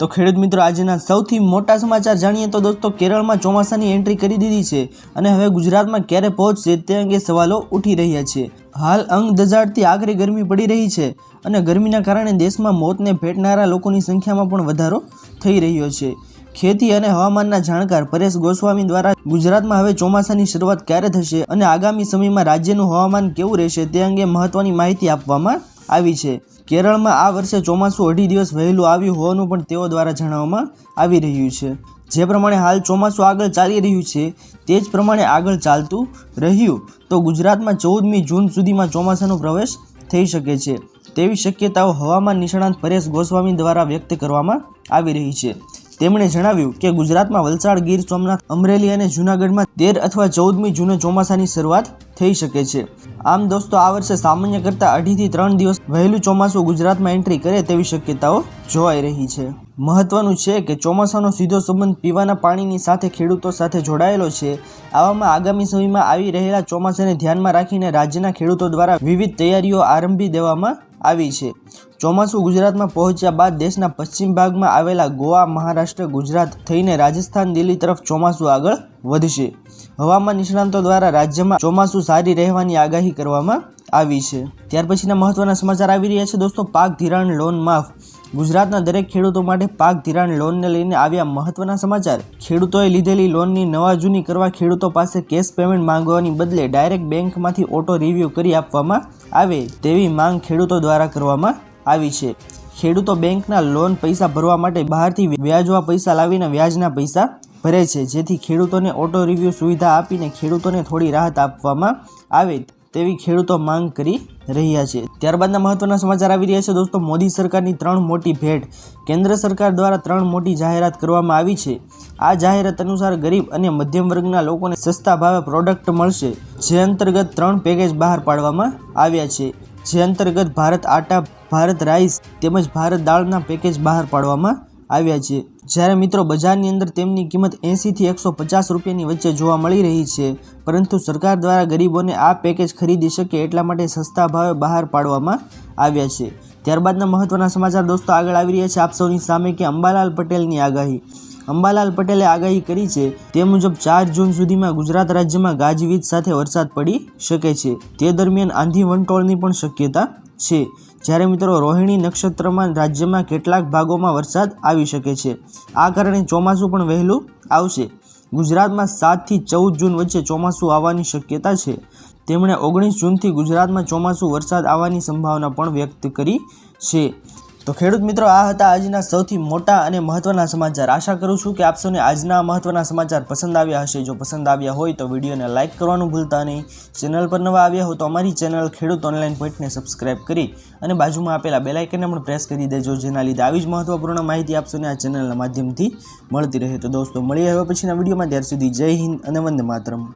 તો ખેડૂત મિત્રો આજના સૌથી મોટા સમાચાર જાણીએ તો દોસ્તો કેરળમાં ચોમાસાની એન્ટ્રી કરી દીધી છે અને હવે ગુજરાતમાં ક્યારે પહોંચશે તે અંગે સવાલો ઉઠી રહ્યા છે। હાલ અંગ દજાડતી આકરી ગરમી પડી રહી છે અને ગરમીના કારણે દેશમાં મોતને ભેટનારા લોકોની સંખ્યામાં પણ વધારો થઈ રહ્યો છે। ખેતી અને હવામાનના જાણકાર પરેશ ગોસ્વામી દ્વારા ગુજરાતમાં હવે ચોમાસાની શરૂઆત ક્યારે થશે અને આગામી સમયમાં રાજ્યનું હવામાન કેવું રહેશે તે અંગે મહત્વની માહિતી આપવામાં આવી છે। કેરળમાં આ વર્ષે ચોમાસું 2.5 દિવસ વહેલું આવ્યું હોવાનું પણ તેઓ દ્વારા જણાવવામાં આવી રહ્યું છે। જે પ્રમાણે હાલ ચોમાસું આગળ ચાલી રહ્યું છે તે જ પ્રમાણે આગળ ચાલતું રહ્યું તો ગુજરાતમાં 14મી જૂન સુધીમાં ચોમાસાનો પ્રવેશ થઈ શકે છે તેવી શક્યતાઓ હવામાન નિષ્ણાત પરેશ ગોસ્વામી દ્વારા વ્યક્ત કરવામાં આવી રહી છે। તેમણે જણાવ્યું કે ગુજરાતમાં વલસાડ, ગીર સોમનાથ, અમરેલી અને જૂનાગઢમાં 13 અથવા 14મી જૂને ચોમાસાની શરૂઆત થઈ શકે છે। આમ દોસ્તો આ વર્ષે સામાન્ય કરતાં 2.5 થી 3 દિવસ વહેલું ચોમાસું ગુજરાતમાં એન્ટ્રી કરે તેવી શક્યતાઓ જોવાઈ રહી છે। મહત્વનું છે કે ચોમાસાનો સીધો સંબંધ પીવાના પાણીની સાથે ખેડૂતો સાથે જોડાયેલો છે। આવામાં આગામી સમયમાં આવી રહેલા ચોમાસાને ધ્યાનમાં રાખીને રાજ્યના ખેડૂતો દ્વારા વિવિધ તૈયારીઓ આરંભી દેવામાં આવી છે। ચોમાસું ગુજરાતમાં પહોંચ્યા બાદ દેશના પશ્ચિમ ભાગમાં આવેલા ગોવા, મહારાષ્ટ્ર, ગુજરાત થઈને રાજસ્થાન, દિલ્હી તરફ ચોમાસું આગળ વધશે। હવામાન નિષ્ણાતો દ્વારા રાજ્યમાં ચોમાસું સારી રહેવાની આગાહી કરવામાં આવી છે। ત્યાર પછીના મહત્વના સમાચાર આવી રહ્યા છે દોસ્તો। પાક ધિરાણ લોન માફ। ગુજરાતના દરેક ખેડૂતો માટે પાક ધિરાણ લોનને લઈને આવ્યા મહત્વના સમાચાર। ખેડૂતોએ લીધેલી લોનની નવા જૂની કરવા ખેડૂતો પાસે કેશ પેમેન્ટ માંગવાની બદલે ડાયરેક્ટ બેંકમાંથી ઓટો રિવ્યૂ કરી આપવામાં આવે તેવી માંગ ખેડૂતો દ્વારા કરવામાં આવી છે। ખેડૂતો બેંકના લોન પૈસા ભરવા માટે બહારથી વ્યાજવા પૈસા લાવીને વ્યાજના પૈસા ભરે છે, જેથી ખેડૂતોને ઓટો રિવ્યૂ સુવિધા આપીને ખેડૂતોને થોડી રાહત આપવામાં આવે તેવી ખેડૂતો માંગ કરી રહ્યા છે। ત્યારબાદના મહત્વના સમાચાર આવી રહ્યા છે દોસ્તો। મોદી સરકારની 3 મોટી ભેટ। કેન્દ્ર સરકાર દ્વારા 3 મોટી જાહેરાત કરવામાં આવી છે। આ જાહેરાત અનુસાર ગરીબ અને મધ્યમ વર્ગના લોકોને સસ્તા ભાવે પ્રોડક્ટ મળશે, જે અંતર્ગત 3 પેકેજ બહાર પાડવામાં આવ્યા છે। જે અંતર્ગત ભારત આટા, ભારત રાઈસ તેમજ ભારત દાળના પેકેજ બહાર પાડવામાં આવ્યા છે। જ્યારે મિત્રો બજારની અંદર તેમની કિંમત 80 થી 150 રૂપિયાની વચ્ચે જોવા મળી રહી છે, પરંતુ સરકાર દ્વારા ગરીબોને આ પેકેજ ખરીદી શકે એટલા માટે સસ્તા ભાવે બહાર પાડવામાં આવ્યા છે। ત્યારબાદના મહત્વના સમાચાર દોસ્તો આગળ આવી રહ્યા છે આપ સૌની સામે કે અંબાલાલ પટેલની આગાહી। અંબાલાલ પટેલે આગાહી કરી છે તે મુજબ 4 જૂન સુધીમાં ગુજરાત રાજ્યમાં ગાજવીજ સાથે વરસાદ પડી શકે છે। તે દરમિયાન આંધી વંટોળની પણ શક્યતા છે। જ્યારે મિત્રો રોહિણી નક્ષત્રમાં રાજ્યમાં કેટલાક ભાગોમાં વરસાદ આવી શકે છે। આ કારણે ચોમાસું પણ વહેલું આવશે। ગુજરાતમાં 7 થી 14 જૂન વચ્ચે ચોમાસું આવવાની શક્યતા છે। તેમણે 19 જૂનથી ગુજરાતમાં ચોમાસું વરસાદ આવવાની સંભાવના પણ વ્યક્ત કરી છે। તો ખેડૂત મિત્રો આ હતા આજના સૌથી મોટા અને મહત્વના સમાચાર। આશા કરું છું કે આપ સૌને આજના મહત્વના સમાચાર પસંદ આવ્યા હશે। જો પસંદ આવ્યા હોય તો વિડીયોને લાઇક કરવાનું ભૂલતા નહીં। ચેનલ પર નવા આવ્યા હો તો અમારી ચેનલ ખેડૂત ઓનલાઈન પોઈન્ટને સબસ્ક્રાઇબ કરી અને બાજુમાં આપેલા બેલ આઇકનને પણ પ્રેસ કરી દેજો, જેના લીધે આવી જ મહત્વપૂર્ણ માહિતી આપ સૌને આ ચેનલના માધ્યમથી મળતી રહે। તો દોસ્તો મળીએ હવે પછીના વિડીયોમાં, ત્યાર સુધી જય હિન્દ અને વંદે માતરમ।